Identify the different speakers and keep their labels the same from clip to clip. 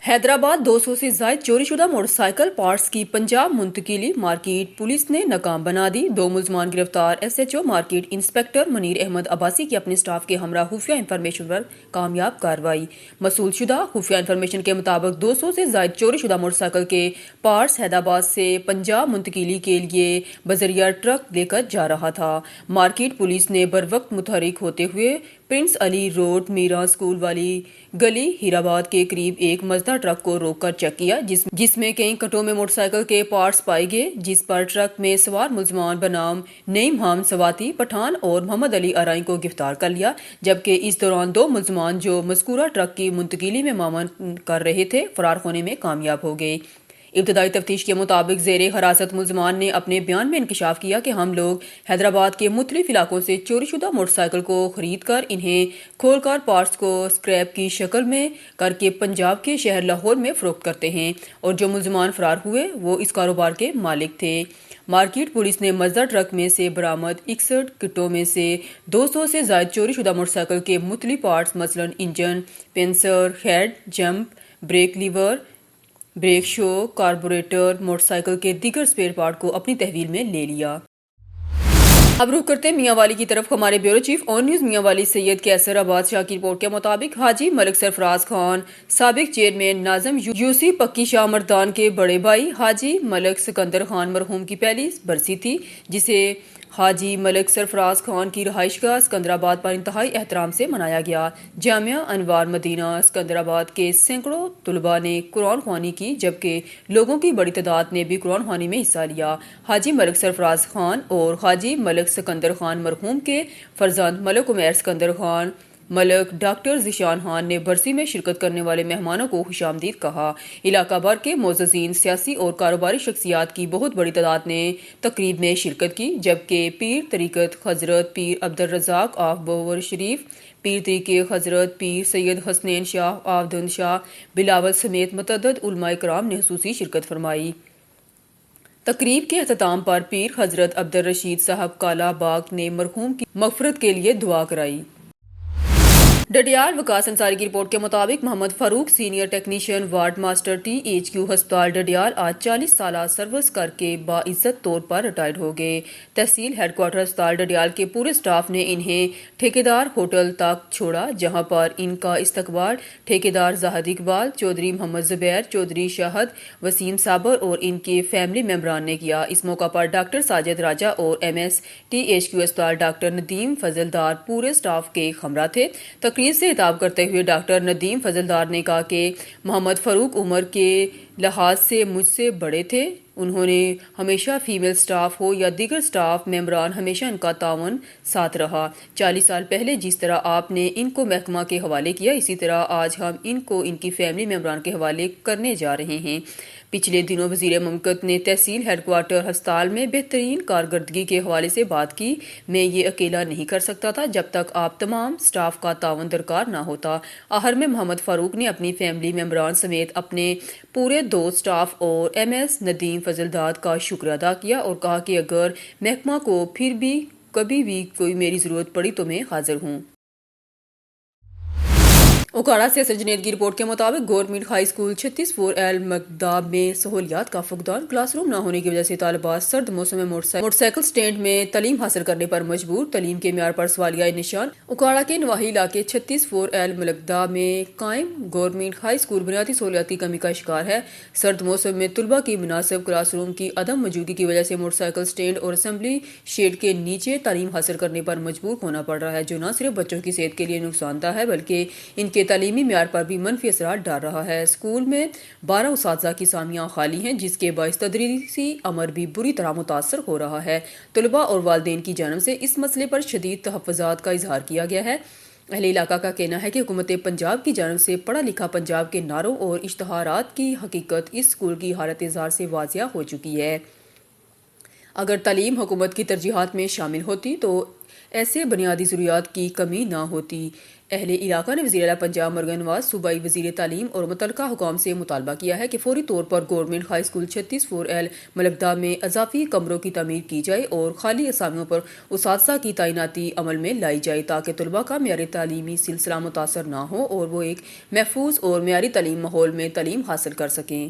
Speaker 1: حیدرآباد 200 سے زائد چوری شدہ موٹر سائیکل پارٹس کی پنجاب منتقلی مارکیٹ پولیس نے ناکام بنا دی۔ 2 ملزمان گرفتار۔ S H O market inspector Munir Ahmed Abbasi کی اپنے سٹاف کے ہمراہ خفیہ انفارمیشن پر کامیاب کارروائی۔ موصول شدہ خفیہ انفارمیشن کے مطابق 200 سے زائد چوری شدہ موٹر سائیکل کے پارٹس حیدرآباد سے پنجاب منتقلی کے لیے بذریعہ ٹرک لے کر جا رہا تھا۔ مارکیٹ پولیس نے بروقت متحرک ہوتے ہوئے پرنس علی روڈ میرا اسکول والی گلی ہیرآباد کے قریب ایک مزدہ ٹرک کو روک کر چیک کیا جس میں کئی کٹوں میں موٹر سائیکل کے پارٹس پائے گئے، جس پر ٹرک میں سوار ملزمان بنام نعیم حامد سواتی پٹھان اور محمد علی ارائیں کو گرفتار کر لیا، جبکہ اس دوران 2 ملزمان جو مذکورہ ٹرک کی منتقلی میں معاون کر رہے تھے فرار ہونے میں کامیاب ہو گئے۔ ابتدائی تفتیش کے مطابق زیر حراست ملزمان نے اپنے بیان میں انکشاف کیا کہ ہم لوگ حیدرآباد کے مختلف علاقوں سے چوری شدہ موٹر سائیکل کو خرید کر انہیں کھول کر پارٹس کو اسکریپ کی شکل میں کر کے پنجاب کے شہر لاہور میں فروخت کرتے ہیں، اور جو ملزمان فرار ہوئے وہ اس کاروبار کے مالک تھے۔ مارکیٹ پولیس نے مزدہ ٹرک میں سے برآمد 61 کٹوں میں سے 200 سے زائد چوری شدہ موٹر سائیکل کے مختلف پارٹس مثلاً انجن، پینسر، ہیڈ، جمپ، brake lever, brake shoe, carburettor, motorcycle کے دیگر اسپیئر پارٹ کو اپنی تحویل میں لے لیا۔ اب رخ کرتے میاں والی کی طرف۔ ہمارے بیورو چیف آن نیوز میاں والی سید کیسر آباد شاہ کی رپورٹ کے مطابق حاجی ملک سرفراز خان سابق چیئرمین ناظم یوسی پکی شاہ مردان کے بڑے بھائی حاجی ملک سکندر خان مرحوم کی پہلی برسی تھی، جسے حاجی ملک سرفراز خان کی رہائش گاہ سکندرآباد پر انتہائی احترام سے منایا گیا۔ جامعہ انوار مدینہ سکندرآباد کے سینکڑوں طلباء نے قرآن خوانی کی، جبکہ لوگوں کی بڑی تعداد نے بھی قرآن خوانی میں حصہ لیا۔ حاجی ملک سرفراز خان اور حاجی ملک سکندر خان مرحوم کے فرزند ملک عمیر سکندر خان ملک ڈاکٹر ذیشان خان نے برسی میں شرکت کرنے والے مہمانوں کو خوش آمدید کہا۔ علاقہ بھر کے معززین، سیاسی اور کاروباری شخصیات کی بہت بڑی تعداد نے تقریب میں شرکت کی، جبکہ پیر طریقت حضرت پیر عبدالرزاق آف بہور شریف، پیر طریقت حضرت پیر سید حسنین شاہ آف دھند شاہ بلاول سمیت متعدد علماء کرام نے خصوصی شرکت فرمائی۔ تقریب کے اختتام پر پیر حضرت عبدالرشید صاحب کالا باغ نے مرحوم کی مغفرت کے لیے دعا کرائی۔ ڈڈیال وکاس انصاری کی رپورٹ کے مطابق Muhammad Farooq senior technician ward master T H Q ہسپتال ڈڈیال آج 40 سالہ سروس کر کے باعزت طور پر ریٹائرڈ ہو گئے۔ تحصیل ہیڈ کوارٹر ہسپتال ڈڈیال کے پورے سٹاف نے انہیں ٹھیکیدار ہوٹل تک چھوڑا، جہاں پر ان کا استقبال ٹھیکیدار زاہد اقبال، چودھری محمد زبیر، چودھری شاہد وسیم صابر اور ان کے فیملی ممبران نے کیا۔ اس موقع پر ڈاکٹر ساجد راجہ اور M S T H Q ہسپتال ڈاکٹر ندیم فضلدار پورے سٹاف کے ہمراہ تھے۔ تقریب سے خطاب کرتے ہوئے ڈاکٹر ندیم فضلدار نے کہا کہ محمد فاروق عمر کے لحاظ سے مجھ سے بڑے تھے۔ انہوں نے ہمیشہ فیمیل سٹاف ہو یا دیگر سٹاف ممبران، ہمیشہ ان کا تعاون ساتھ رہا۔ 40 سال پہلے جس طرح آپ نے ان کو محکمہ کے حوالے کیا، اسی طرح آج ہم ان کو ان کی فیملی ممبران کے حوالے کرنے جا رہے ہیں۔ پچھلے دنوں وزیر مملکت نے تحصیل ہیڈ کوارٹر ہسپتال میں بہترین کارکردگی کے حوالے سے بات کی۔ میں یہ اکیلا نہیں کر سکتا تھا جب تک آپ تمام سٹاف کا تعاون درکار نہ ہوتا۔ آخر میں محمد فاروق نے اپنی فیملی ممبران سمیت اپنے پورے دوست سٹاف اور ایم ایس ندیم فضلدار کا شکریہ ادا کیا اور کہا کہ اگر محکمہ کو پھر بھی کبھی بھی کوئی میری ضرورت پڑی تو میں حاضر ہوں۔ اوکاڑہ سے اسد جنید کی رپورٹ کے مطابق گورنمنٹ ہائی اسکول 36 ایل مکداب میں سہولیات کا فقدان۔ کلاس روم نہ ہونے کی وجہ سے طالبات سرد موسم میں موٹر سائیکل سٹینڈ میں تعلیم حاصل کرنے پر مجبور، تعلیم کے معیار پر سوالیہ نشان۔ اوکاڑہ کے نواحی علاقے 36 ایل مکداب میں قائم گورنمنٹ ہائی اسکول بنیادی سہولیاتی کمی کا شکار ہے۔ سرد موسم میں طلباء کی مناسب کلاس روم کی عدم موجودگی کی وجہ سے موٹر سائیکل سٹینڈ اور اسمبلی شیڈ کے نیچے تعلیم حاصل کرنے پر مجبور ہونا پڑ رہا ہے، جو نہ صرف بچوں کی صحت کے لیے نقصان دہ ہے بلکہ ان کے تعلیمی معیار پر بھی منفی اثرات ڈال رہا ہے۔ اسکول میں 12 اساتذہ کی اسامیاں خالی ہیں، جس کے باعث تدریسی عمل بھی بری طرح متاثر ہو رہا ہے۔ طلباء اور والدین کی جانب سے اس مسئلے پر شدید تحفظات کا اظہار کیا گیا ہے۔ اہل علاقہ کا کہنا ہے کہ حکومت پنجاب کی جانب سے پڑھا لکھا پنجاب کے نعروں اور اشتہارات کی حقیقت اس اسکول کی حالت زار سے واضح ہو چکی ہے۔ اگر تعلیم حکومت کی ترجیحات میں شامل ہوتی تو ایسے بنیادی ضروریات کی کمی نہ ہوتی۔ اہل علاقہ نے وزیر اعلیٰ پنجاب مرغن نواز، صوبائی وزیر تعلیم اور متعلقہ حکام سے مطالبہ کیا ہے کہ فوری طور پر گورنمنٹ ہائی اسکول 36 ملکدہ میں اضافی کمروں کی تعمیر کی جائے اور خالی اسامیوں پر اساتذہ کی تعیناتی عمل میں لائی جائے تاکہ طلباء کا معیاری تعلیمی سلسلہ متاثر نہ ہو اور وہ ایک محفوظ اور معیاری تعلیم ماحول میں تعلیم حاصل کر سکیں۔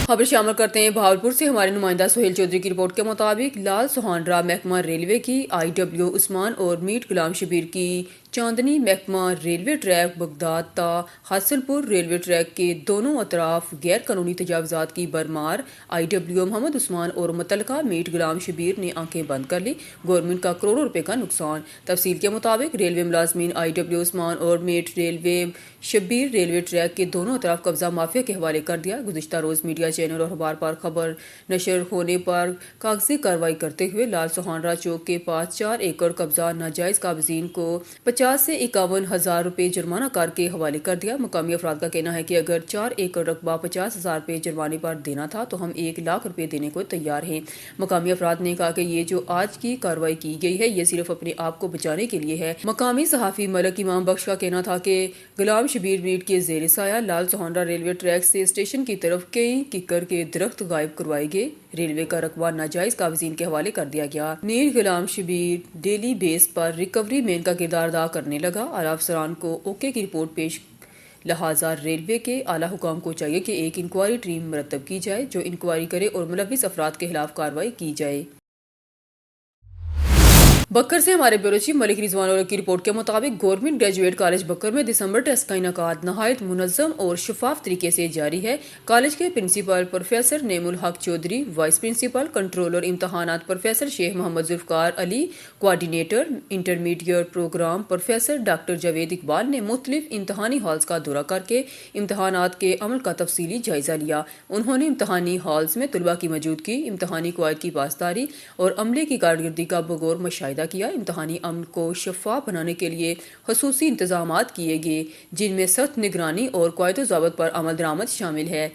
Speaker 1: خبر شامل کرتے ہیں بہاولپور سے ہمارے نمائندہ سہیل چودھری کی رپورٹ کے مطابق لال سہانرا محکمہ ریلوے کی IW عثمان اور میٹ غلام شبیر کی چاندنی محکمہ ریلوے ٹریک بغداد تا حاصل پور ریلوے ٹریک کے دونوں اطراف غیر قانونی تجاوزات کی برمار IW محمد عثمان اور متعلقہ میٹ غلام شبیر نے آنکھیں بند کر لی۔ گورنمنٹ کا کروڑوں روپے کا نقصان۔ تفصیل کے مطابق ریلوے ملازمین IW عثمان اور mate railway Shabbir railway track کے دونوں اطراف قبضہ مافیا کے حوالے کر دیا۔ گزشتہ روز میڈیا چینل اور اخبار پر خبر نشر ہونے پر کاغذی کارروائی کرتے ہوئے لال سہانرا چوک کے پاس 4 ایکڑ قبضہ ناجائز قابضین کو 50 سے 51 ہزار روپے جرمانہ کر کے حوالے کر دیا۔ مقامی افراد کا کہنا ہے کہ اگر 4 ایکڑ رقبہ 50 ہزار روپے جرمانے پر دینا تھا تو ہم 1 لاکھ روپے دینے کو تیار ہیں۔ مقامی افراد نے کہا کہ یہ جو آج کی کارروائی کی گئی ہے یہ صرف اپنے آپ کو بچانے کے لیے ہے۔ مقامی صحافی ملک امام بخش کا کہنا تھا کہ غلام شبیر میٹ کے زیر سایہ لال سہانرا ریلوے ٹریک سے اسٹیشن کی طرف کئی ککر کے درخت غائب کروائے گئے۔ ریلوے کا رقبہ ناجائز قابضین کے حوالے کر دیا گیا۔ نیل غلام شبیر ڈیلی بیس پر ریکوری مین کا کردار ادا کرنے لگا۔ اعلیٰ افسران کو اوکے کی رپورٹ پیش لہٰذا ریلوے کے اعلیٰ حکام کو چاہیے کہ ایک انکوائری ٹیم مرتب کی جائے جو انکوائری کرے اور ملوث افراد کے خلاف کارروائی کی جائے۔ بکر سے ہمارے بیورو چیف ملک رضوان الحق کی رپورٹ کے مطابق گورنمنٹ گریجویٹ کالج بکر میں دسمبر ٹیسٹ کا انعقاد نہایت منظم اور شفاف طریقے سے جاری ہے۔ کالج کے principal professor Naeem ul-Haq Chaudhry, vice principal controller امتحانات professor Sheikh Muhammad Zulfiqar Ali, coordinator intermediate program professor doctor Javed Iqbal نے مختلف امتحانی ہالز کا دورہ کر کے امتحانات کے عمل کا تفصیلی جائزہ لیا۔ انہوں نے امتحانی ہالز میں طلباء کی موجودگی، امتحانی قواعد کی پاسداری اور عملے کی کارکردگی کا بغور مشاہدہ کیا۔ امتحانی عمل کو شفاف بنانے کے لیے خصوصی انتظامات کیے گئے جن میں سخت نگرانی اور قواعد و ضوابط پر عمل درآمد شامل ہے۔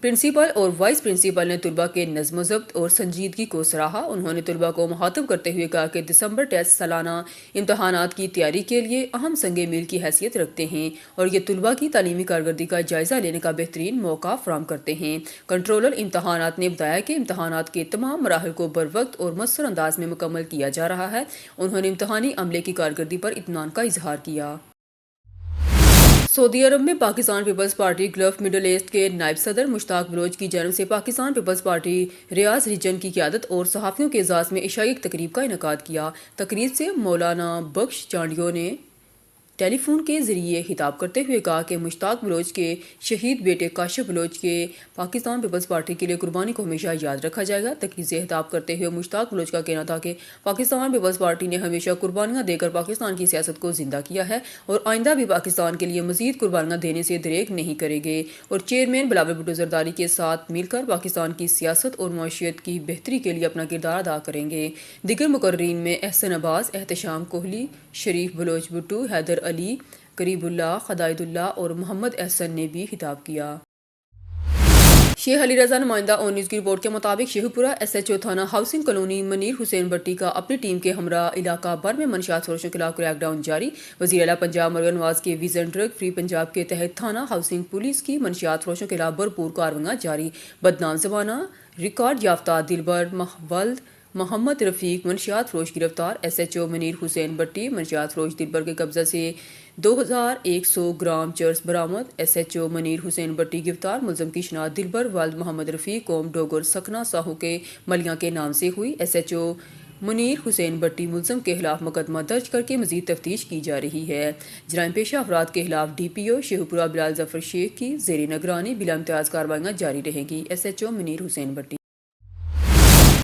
Speaker 1: پرنسپل اور وائس پرنسپل نے طلباء کے نظم و ضبط اور سنجیدگی کو سراہا۔ انہوں نے طلباء کو مخاطب کرتے ہوئے کہا کہ دسمبر ٹیسٹ سالانہ امتحانات کی تیاری کے لیے اہم سنگ میل کی حیثیت رکھتے ہیں اور یہ طلباء کی تعلیمی کارکردگی کا جائزہ لینے کا بہترین موقع فراہم کرتے ہیں۔ کنٹرولر امتحانات نے بتایا کہ امتحانات کے تمام مراحل کو بروقت اور مؤثر انداز میں مکمل کیا جا رہا ہے۔ انہوں نے امتحانی عملے کی کارکردگی پر اطمینان کا اظہار کیا۔ سعودی عرب میں Pakistan Peoples Party Gulf Middle East کے نائب صدر مشتاق بلوچ کی جانب سے Pakistan Peoples Party Riyadh region کی قیادت اور صحافیوں کے اعزاز میں عشائی ایک تقریب کا انعقاد کیا۔ تقریب سے مولانا بخش چانڈیو نے ٹیلی فون کے ذریعے خطاب کرتے ہوئے کہا کہ مشتاق بلوچ کے شہید بیٹے کاشف بلوچ کے پاکستان پیپلز پارٹی کے لیے قربانی کو ہمیشہ یاد رکھا جائے گا۔ تقریب سے خطاب کرتے ہوئے مشتاق بلوچ کا کہنا تھا کہ پاکستان پیپلز پارٹی نے ہمیشہ قربانیاں دے کر پاکستان کی سیاست کو زندہ کیا ہے اور آئندہ بھی پاکستان کے لیے مزید قربانیاں دینے سے دریغ نہیں کرے گے اور چیئرمین بلاول بھٹو زرداری کے ساتھ مل کر پاکستان کی سیاست اور معیشت کی بہتری کے لیے اپنا کردار ادا کریں گے۔ دیگر مقررین میں احسن عباس، احتشام کوہلی، شریف بلوچ بھٹو، حیدر علی، قریب اللہ، خدائد اللہ اور محمد احسن نے بھی خطاب کیا۔ شیخ علی رضا نمائندہ اون نیوز کی رپورٹ کے مطابق شیخو پورہ SHO تھانہ ہاؤسنگ کالونی منیر حسین بٹی کا اپنی ٹیم کے ہمراہ علاقہ بھر میں منشیات فروشوں کے خلاف کریک ڈاؤن جاری۔ وزیر اعلیٰ پنجاب مرغن نواز کے ویژن ڈرگ فری پنجاب کے تحت تھانہ ہاؤسنگ پولیس کی منشیات فروشوں کے خلاف بھرپور کارروائیاں جاری۔ بدنام زمانہ ریکارڈ یافتہ دلبر ولد محمد رفیق منشیات فروش گرفتار۔ SHO منیر حسین بٹی منشیات فروش دلبر کے قبضہ سے 2100 گرام چرس برآمد۔ SHO منیر حسین بٹی گرفتار۔ ملزم کی شناخت دلبر ولد محمد رفیق قوم ڈوگر سکنا ساہو کے ملیاں کے نام سے ہوئی۔ SHO منیر حسین بٹی ملزم کے خلاف مقدمہ درج کر کے مزید تفتیش کی جا رہی ہے۔ جرائم پیشہ افراد کے خلاف DPO شیخو پورہ بلال ظفر شیخ کی زیر نگرانی بلا امتیاز کارروائیاں جاری رہیں گی۔ SHO منیر حسین بٹی۔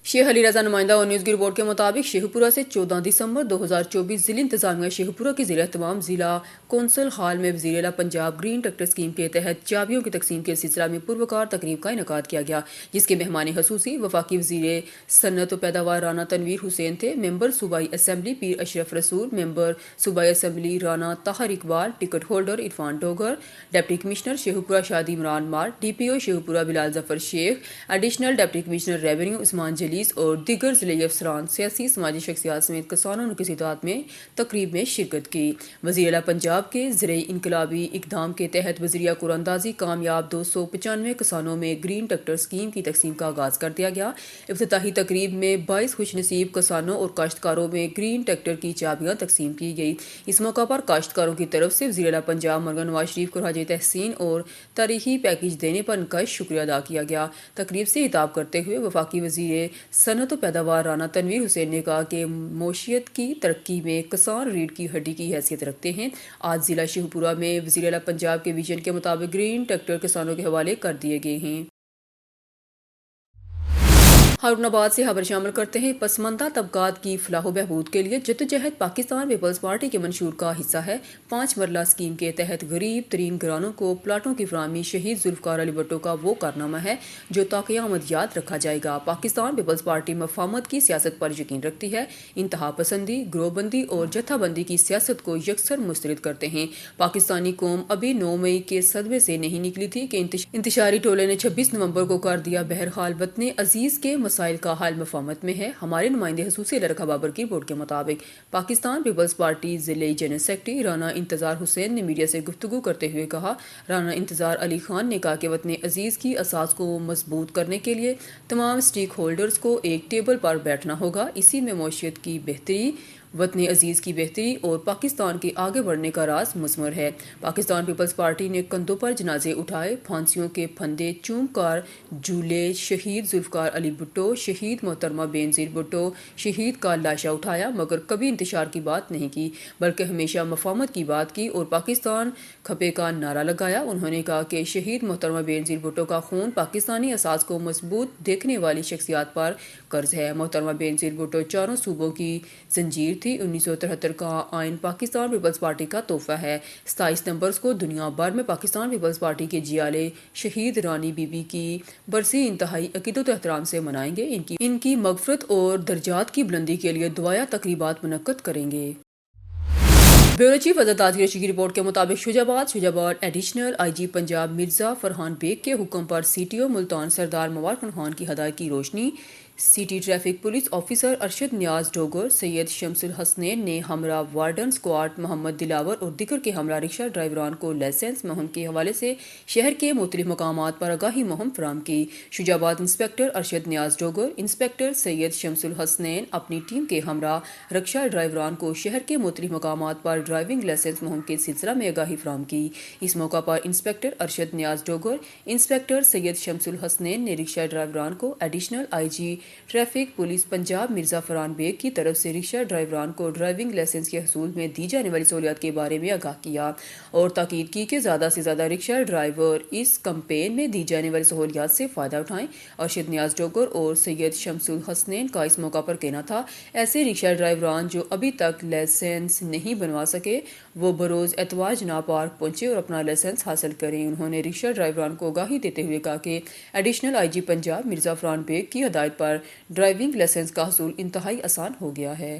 Speaker 1: شیخ علی رضا نمائندہ اور نیوز کی رپورٹ کے مطابق شیخو پورہ سے 14 دسمبر 2024 ضلع انتظامیہ شیخو پورہ کے زیر اہتمام ضلع کونسل ہال میں وزیر اعلیٰ پنجاب گرین ٹریکٹر اسکیم کے تحت چابیوں کی تقسیم کے سلسلہ میں پروقار تقریب کا انعقاد کیا گیا جس کے مہمان خصوصی وفاقی وزیر صنعت و پیداوار رانا تنویر حسین تھے۔ ممبر صوبائی اسمبلی پیر اشرف رسول، ممبر صوبائی assembly Rana Tahir Iqbal, ticket holder Irfan Dogar, deputy commissioner Shekau پورہ شادی عمران مار، DPO شیخو پورہ بلال ظفر شیخ، ایڈیشنل ڈپٹی کمشنر ریونیو عثمان جلیل، رئیس اور دیگر ضلعی افسران، سیاسی سماجی شخصیات سمیت کسانوں نے کسی تعداد میں تقریب میں شرکت کی۔ وزیر اعلیٰ پنجاب کے زرعی انقلابی اقدام کے تحت وزیرہ قرآن اندازی کامیاب 295 کسانوں میں گرین ٹریکٹر اسکیم کی تقسیم کا آغاز کر دیا گیا۔ افتتاحی تقریب میں 22 خوش نصیب کسانوں اور کاشتکاروں میں گرین ٹریکٹر کی چابیاں تقسیم کی گئی۔ اس موقع پر کاشتکاروں کی طرف سے وزیر اعلیٰ پنجاب مرغن نواز شریف کو خراج تحسین اور تاریخی پیکج دینے پر ان کا شکریہ ادا کیا گیا۔ تقریب سے خطاب کرتے ہوئے وفاقی وزیر صنعت و پیداوار رانا تنویر حسین نے کہا کہ معیشت کی ترقی میں کسان ریڑھ کی ہڈی کی حیثیت رکھتے ہیں۔ آج ضلع شیوپورہ میں وزیر اعلیٰ پنجاب کے ویژن کے مطابق گرین ٹریکٹر کسانوں کے حوالے کر دیے گئے ہیں۔ ہارون آباد سے خبر شامل کرتے ہیں۔ پسماندہ طبقات کی فلاح و بہبود کے لیے جدوجہد پاکستان پیپلز پارٹی کے منشور کا حصہ ہے۔ 5 مرلہ اسکیم کے تحت غریب ترین گھرانوں کو پلاٹوں کی فراہمی شہید ذوالفقار علی بھٹو کا وہ کارنامہ ہے جو تا قیامت یاد رکھا جائے گا۔ پاکستان پیپلز پارٹی مفاہمت کی سیاست پر یقین رکھتی ہے، انتہا پسندی، گروہ بندی اور جتھا بندی کی سیاست کو یکسر مسترد کرتے ہیں۔ پاکستانی قوم ابھی 9 مئی کے صدمے سے نہیں نکلی تھی کہ انتشاری ٹولے نے 26 نومبر کو کر دیا۔ بہرحال وطن عزیز کے مسائل کا حل مفاہمت میں ہے۔ ہمارے نمائندے خصوصی لڑکا بابر کی رپورٹ کے مطابق پاکستان پیپلز پارٹی ضلعی جنرل سیکرٹری رانا انتظار حسین نے میڈیا سے گفتگو کرتے ہوئے کہا، رانا انتظار علی خان نے کہا کہ وطن عزیز کی اساس کو مضبوط کرنے کے لیے تمام اسٹیک ہولڈرز کو ایک ٹیبل پر بیٹھنا ہوگا۔ اسی میں معیشت کی بہتری، وطن عزیز کی بہتری اور پاکستان کے آگے بڑھنے کا راز مضمر ہے۔ پاکستان پیپلز پارٹی نے کندھوں پر جنازے اٹھائے، پھانسیوں کے پھندے چوم کر جھولے، شہید ذوالفقار علی بھٹو، شہید محترمہ بینظیر بھٹو، شہید کا لاشا اٹھایا، مگر کبھی انتشار کی بات نہیں کی بلکہ ہمیشہ مفاہمت کی بات کی اور پاکستان کھپے کا نعرہ لگایا۔ انہوں نے کہا کہ شہید محترمہ بینظیر بھٹو کا خون پاکستانی اساس کو مضبوط دیکھنے والی شخصیات پر قرض ہے۔ محترمہ بینظیر بھٹو چاروں صوبوں کی زنجیر تھی۔ 1973 کا آئین پاکستان پیپلز پارٹی کا تحفہ ہے۔ 27 نومبر کو دنیا بھر میں پاکستان پیپلز پارٹی کے جیالے شہید رانی بی بی کی برسی انتہائی عقیدت و احترام سے منائیں گے۔ ان کی مغفرت اور درجات کی بلندی کے لیے دعائیہ تقریبات منعقد کریں گے۔ بیورو چیف عزت آزیر کی رپورٹ کے مطابق Shujabad additional I G Punjab Mirza Farhan Baig کے حکم پر سی ٹی او ملتان سردار مبارک خان کی ہدایت کی روشنی city traffic police officer Arshad Niaz Dogar, Syed Shams ul-Hasnain نے ہمراہ وارڈن اسکواڈ محمد دلاور اور دیگر کے ہمراہ رکشہ ڈرائیوران کو لائسنس مہم کے حوالے سے شہر کے مختلف مقامات پر آگاہی مہم فراہم کی۔ شجاع آباد انسپکٹر ارشد نیاز ڈوگر، انسپکٹر سید شمس الحسنین اپنی ٹیم کے ہمراہ رکشہ ڈرائیوران کو شہر کے مختلف مقامات پر ڈرائیونگ لائسنس مہم کے سلسلہ میں آگاہی فراہم کی۔ اس موقع پر انسپکٹر ارشد نیاز ڈوگر، انسپکٹر سید شمس الحسنین نے رکشہ ڈرائیوران کو additional I G traffic police Punjab Mirza Farhan Baig کی طرف سے رکشہ ڈرائیوران کو ڈرائیونگ لائسنس کے حصول میں دی جانے والی سہولیات کے بارے میں آگاہ کیا اور تاکید کی کہ زیادہ سے زیادہ رکشہ ڈرائیور اس کمپین میں دی جانے والی سہولیات سے فائدہ اٹھائیں۔ ارشد نیاز ڈوگر اور سید شمس الحسنین کا اس موقع پر کہنا تھا، ایسے رکشہ ڈرائیوران جو ابھی تک لائسنس نہیں بنوا سکے وہ بروز اتوار جناب پارک پہنچے اور اپنا لائسنس حاصل کریں۔ انہوں نے رکشہ ڈرائیوران کو آگاہی دیتے ہوئے کہا کہ additional I G Punjab Mirza Farhan Baig کی ہدایت پر ڈرائیونگ لائسنس کا حصول انتہائی آسان ہو گیا ہے۔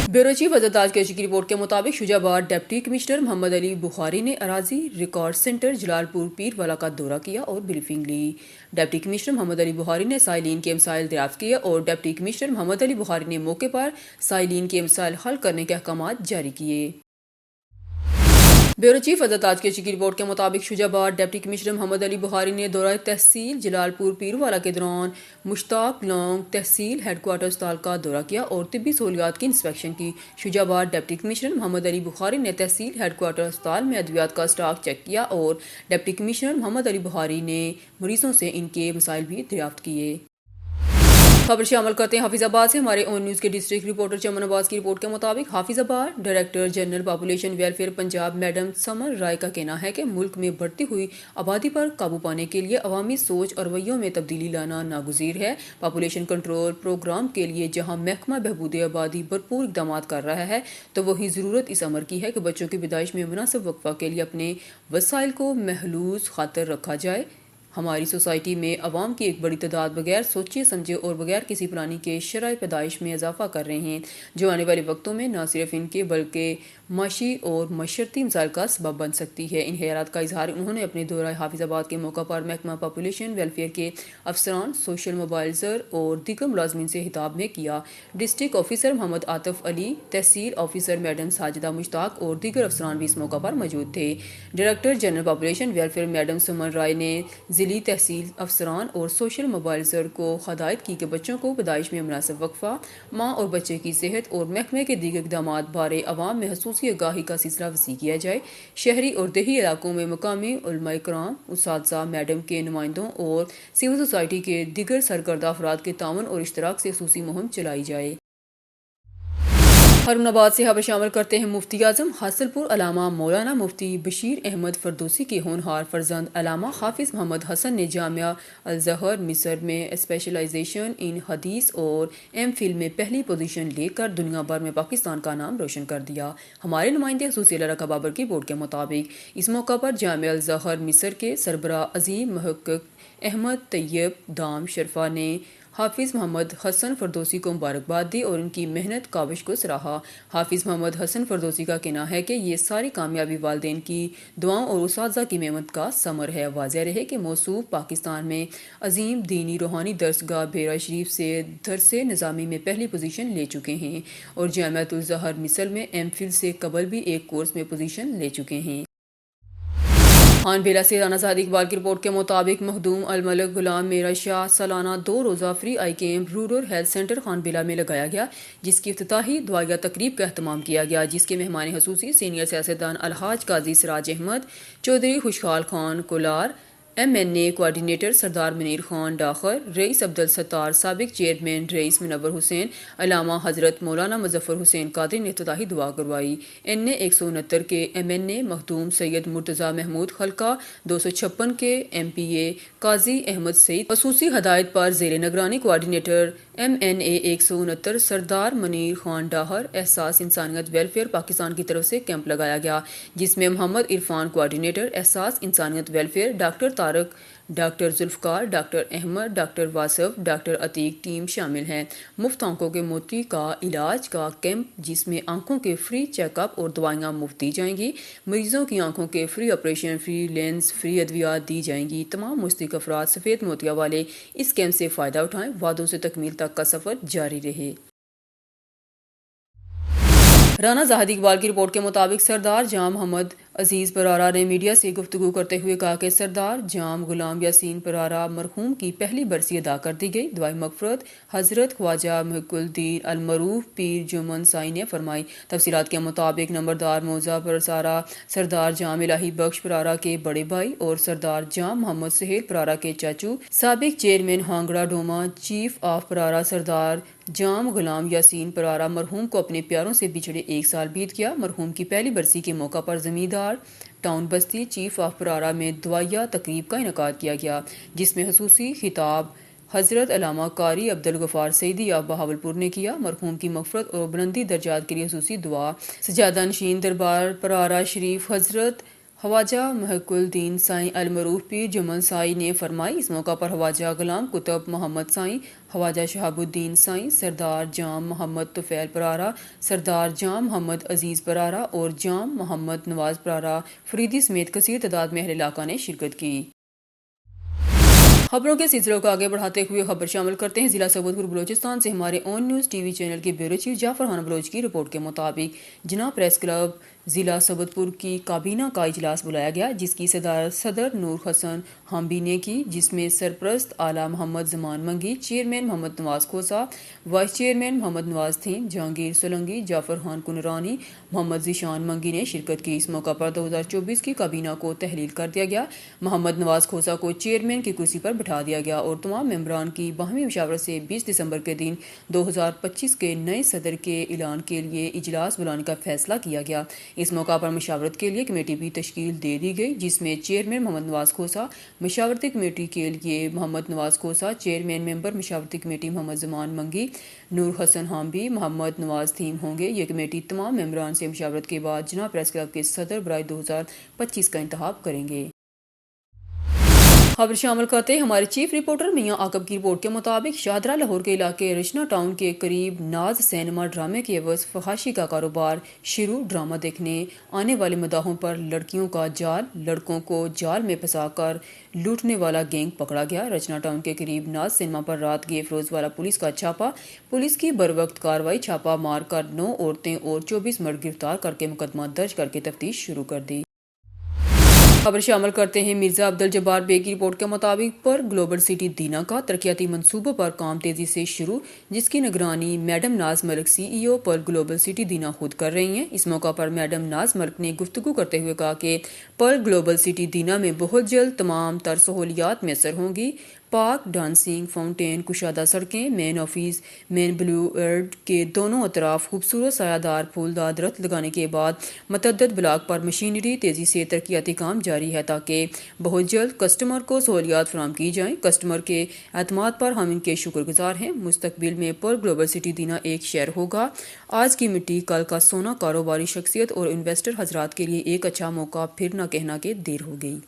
Speaker 1: بیورو چیف عزت آزیر کی رپورٹ کے مطابق شجاع آباد ڈپٹی کمشنر محمد علی بخاری نے اراضی ریکارڈ سینٹر جلال پور پیر والا کا دورہ کیا اور بریفنگ لی۔ ڈپٹی کمشنر محمد علی بخاری نے سائلین کے مسائل دریافت کیے اور ڈپٹی کمشنر محمد علی بخاری نے موقع پر سائلین کے مسائل حل کرنے کے احکامات جاری کیے۔ بیورو چیف عزت آزیر کی رپورٹ کے مطابق شجاع آباد ڈپٹی کمشنر محمد علی بخاری نے دورہ تحصیل جلال پور پیر والا کے دوران مشتاق لانگ تحصیل ہیڈ کوارٹر اسپتال کا دورہ کیا اور طبی سہولیات کی انسپیکشن کی۔ شجاع آباد ڈپٹی کمشنر محمد علی بخاری نے تحصیل ہیڈ کوارٹر اسپتال میں ادویات کا اسٹاک چیک کیا اور ڈپٹی کمشنر محمد علی بخاری نے مریضوں سے ان کے مسائل بھی دریافت کیے۔ خبر شامل کرتے ہیں حافظ آباد سے۔ ہمارے اون نیوز کے ڈسٹرکٹ رپورٹر چمن عباس کی رپورٹ کے مطابق Hafizabad director general population welfare Punjab madam Samar Rai کا کہنا ہے کہ ملک میں بڑھتی ہوئی آبادی پر قابو پانے کے لیے عوامی سوچ اور رویوں میں تبدیلی لانا ناگزیر ہے۔ پاپولیشن کنٹرول پروگرام کے لیے جہاں محکمہ بہبود آبادی بھرپور اقدامات کر رہا ہے تو وہیں ضرورت اس امر کی ہے کہ بچوں کی پیدائش میں مناسب وقفہ کے لیے اپنے وسائل کو محلوظ خاطر رکھا جائے۔ ہماری سوسائٹی میں عوام کی ایک بڑی تعداد بغیر سوچے سمجھے اور بغیر کسی پلاننگ کے شرح پیدائش میں اضافہ کر رہے ہیں جو آنے والے وقتوں میں نہ صرف ان کے بلکہ معاشی اور معاشرتی مسائل کا سبب بن سکتی ہے۔ ان خیالات کا اظہار انہوں نے اپنے دورہ حافظ آباد کے موقع پر محکمہ پاپولیشن ویلفیئر کے افسران، سوشل موبلائزر اور دیگر ملازمین سے خطاب میں کیا۔ ڈسٹرکٹ آفیسر محمد عاطف علی، تحصیل آفیسر میڈم ساجدہ مشتاق اور دیگر افسران بھی اس موقع پر موجود تھے۔ Director general population welfare madam سمن رائے نے ضلعی تحصیل افسران اور سوشل موبلائزر کو ہدایت کی کہ بچوں کو پیدائش میں مناسب وقفہ، ماں اور بچے کی صحت اور محکمے کے دیگر اقدامات بارے عوام میں خصوصی آگاہی کا سلسلہ وسیع کیا جائے۔ شہری اور دیہی علاقوں میں مقامی علماء کرام، اساتذہ، میڈم کے نمائندوں اور سول سوسائٹی کے دیگر سرکردہ افراد کے تعاون اور اشتراک سے خصوصی مہم چلائی جائے۔ ہارون آباد سے خبر شامل کرتے ہیں۔ مفتی اعظم حاصل پور علامہ مولانا مفتی بشیر احمد فردوسی کے ہونہار فرزند علامہ حافظ محمد حسن نے جامعہ الازہر مصر میں اسپیشلائزیشن ان حدیث اور ایم فل میں پہلی پوزیشن لے کر دنیا بھر میں پاکستان کا نام روشن کر دیا۔ ہمارے نمائندے خصوصی لڑکا بابر کی رپورٹ کے مطابق اس موقع پر جامعہ الازہر مصر کے سربراہ عظیم محقق احمد طیب دام شرفا نے حافظ محمد حسن فردوسی کو مبارکباد دی اور ان کی محنت کاوش کو سراہا۔ حافظ محمد حسن فردوسی کا کہنا ہے کہ یہ ساری کامیابی والدین کی دعاؤں اور اساتذہ کی محنت کا ثمر ہے۔ واضح رہے کہ موصوف پاکستان میں عظیم دینی روحانی درس گاہ بیرا شریف سے درس نظامی میں پہلی پوزیشن لے چکے ہیں اور جامعہ الازہر مصر میں ایم فل سے قبل بھی ایک کورس میں پوزیشن لے چکے ہیں۔ خان بیلا سے رانا زاہد اقبال کی رپورٹ کے مطابق مخدوم الملک غلام میرا شاہ سالانہ 2 روزہ free eye camp rural health centre Khan Bela میں لگایا گیا، جس کی افتتاحی دعائیہ تقریب کا اہتمام کیا گیا، جس کے مہمان خصوصی سینئر سیاستدان الحاج قاضی سراج احمد چودھری، خوشحال خان کولار، ایم این اے کوآرڈینیٹر سردار منیر خان ڈاخر، رئیس عبدالستار، سابق چیئرمین رئیس منور حسین، علامہ حضرت مولانا مظفر حسین قادری نے افتتاحی دعا کروائی۔ این اے 169 کے ایم این اے مخدوم سید مرتضیٰ محمود، خلقہ 256 کے ایم پی اے قاضی احمد سعید، خصوصی ہدایت پر زیر نگرانی کوآرڈینیٹر ایم این اے 169 سردار منیر خان ڈاہر، احساس انسانیت ویلفیئر پاکستان کی طرف سے کیمپ لگایا گیا، جس میں محمد Irfan coordinator Ehsaas Insaniyat welfare, doctor Tariq, doctor Zulfiqar, doctor Ahmad, doctor Wasif, doctor Atiq team شامل ہیں۔ مفت آنکھوں کے موتی کا علاج کا کیمپ، جس میں آنکھوں کے فری چیک اپ اور دوائیاں مفت دی جائیں گی، مریضوں کی آنکھوں کے free operation, free lens, free ادویات دی جائیں گی۔ تمام مستحق افراد سفید موتیاں والے اس کیمپ سے فائدہ اٹھائیں، وعدوں سے تکمیل تک کا سفر جاری رہے۔ رانا زاہد اقبال کی رپورٹ کے مطابق سردار جام محمد عزیز پرارہ نے میڈیا سے گفتگو کرتے ہوئے کہا کہ سردار جام غلام یاسین پرارہ مرحوم کی پہلی برسی ادا کر دی گئی۔ دعائے مغفرت حضرت خواجہ محق الدین المعروف پیر جمن سائی نے فرمائی۔ تفصیلات کے مطابق نمبردار موضع پرسارہ سردار جام الہی بخش پرارہ کے بڑے بھائی اور سردار جام محمد سہیل پرارہ کے چاچو، سابق چیئرمین ہانگڑا ڈوما چیف آف پرارہ سردار جام غلام یاسین پرارہ مرحوم کو اپنے پیاروں سے بچھڑے 1 سال بیت گیا۔ مرحوم کی پہلی برسی کے موقع پر زمیندار ٹاؤن بستی چیف آف پرارہ میں دعائیہ تقریب کا انعقاد کیا گیا، جس میں خصوصی خطاب حضرت علامہ قاری عبدالغفار سعیدی آف بہاولپور نے کیا۔ مرحوم کی مغفرت اور بلندی درجات کے لیے خصوصی دعا سجادہ نشین دربار پرارہ شریف حضرت خواجہ محق الدین سائیں المعروف پیر جمن سائی نے فرمائی۔ اس موقع پر خواجہ غلام قطب محمد سائیں، خواجہ شہاب الدین سائیں، سردار جام محمد طفیل پرارہ، سردار جام محمد عزیز پرارہ اور جام محمد نواز پرارہ فریدی سمیت کثیر تعداد میں اہل علاقہ نے شرکت کی۔ خبروں کے سلسلوں کو آگے بڑھاتے ہوئے خبر شامل کرتے ہیں ضلع سعودت پور بلوچستان سے ہمارے اون نیوز ٹی وی چینل کے بیورو چیف جعفر خان بلوچ کی رپورٹ کے مطابق جناح پریس کلب ضلع سعودت پور کی کابینہ کا اجلاس بلایا گیا، جس کی صدارت صدر نور حسن حامبی نے کی، جس میں سرپرست اعلیٰ محمد زمان منگی، چیئرمین محمد نواز کھوسا، وائس چیئرمین محمد نواز تھیم، جہانگیر سولنگی، جعفر خان کنرانی، محمد ذیشان منگی نے شرکت کی۔ اس موقع پر 2024 کی کابینہ کو تحلیل کر دیا گیا۔ محمد نواز کھوسا کو چیئرمین کی کرسی پر بٹھا دیا گیا اور تمام ممبران کی باہمی مشاورت سے 20 دسمبر کے دن 2025 کے نئے صدر کے اعلان کے لیے اجلاس بلانے کا فیصلہ کیا گیا۔ اس موقع پر مشاورت کے لیے کمیٹی بھی تشکیل دے دی گئی، جس میں چیئرمین محمد نواز کھوسا، مشاورتی کمیٹی کے لیے محمد نواز کھوسا، چیئرمین ممبر مشاورتی کمیٹی محمد زمان منگی، نور حسن حامبی، محمد نواز تھیم ہوں گے۔ یہ کمیٹی تمام ممبران سے مشاورت کے بعد جناح پریس کلب کے صدر برائے 2025 کا انتخاب کریں گے۔ خبر شامل کرتے ہیں ہمارے چیف رپورٹر میاں عاقب کی رپورٹ کے مطابق شاہدرہ لاہور کے علاقے رچنا ٹاؤن کے قریب ناز سینما ڈرامے کے عوض فحاشی کا کاروبار شروع۔ ڈرامہ دیکھنے آنے والے مداحوں پر لڑکیوں کا جال، لڑکوں کو جال میں پھنسا کر لوٹنے والا گینگ پکڑا گیا۔ رچنا ٹاؤن کے قریب ناز سینما پر رات گئے فروز والا پولیس کا چھاپا، پولیس کی بروقت کارروائی، چھاپا مار کر 9 عورتیں اور 24 مرد گرفتار کر کے مقدمہ درج کر کے تفتیش شروع کر دی۔ خبر شامل کرتے ہیں مرزا عبد الجبار بیگ کی رپورٹ کے مطابق پر گلوبل سٹی دینا کا ترقیاتی منصوبوں پر کام تیزی سے شروع، جس کی نگرانی میڈم ناز ملک CEO پر گلوبل سٹی دینا خود کر رہی ہیں۔ اس موقع پر میڈم ناز ملک نے گفتگو کرتے ہوئے کہا کہ پر گلوبل سٹی دینا میں بہت جلد تمام تر سہولیات میسر ہوں گی۔ پارک، ڈانسنگ فاؤنٹین، کشادہ سڑکیں، مین آفس، مین بلو ارڈ کے دونوں اطراف خوبصورت سایہ دار پھولدار درخت لگانے کے بعد متعدد بلاک پر مشینری تیزی سے ترقیاتی کام جاری ہے تاکہ بہت جلد کسٹمر کو سہولیات فراہم کی جائیں۔ کسٹمر کے اعتماد پر ہم ان کے شکر گزار ہیں۔ مستقبل میں پر گلوبل سٹی دینا ایک شہر ہوگا۔ آج کی مٹی کل کا سونا۔ کاروباری شخصیت اور انویسٹر حضرات کے لیے ایک اچھا موقع، پھر نہ کہنا کہ دیر ہو گئی۔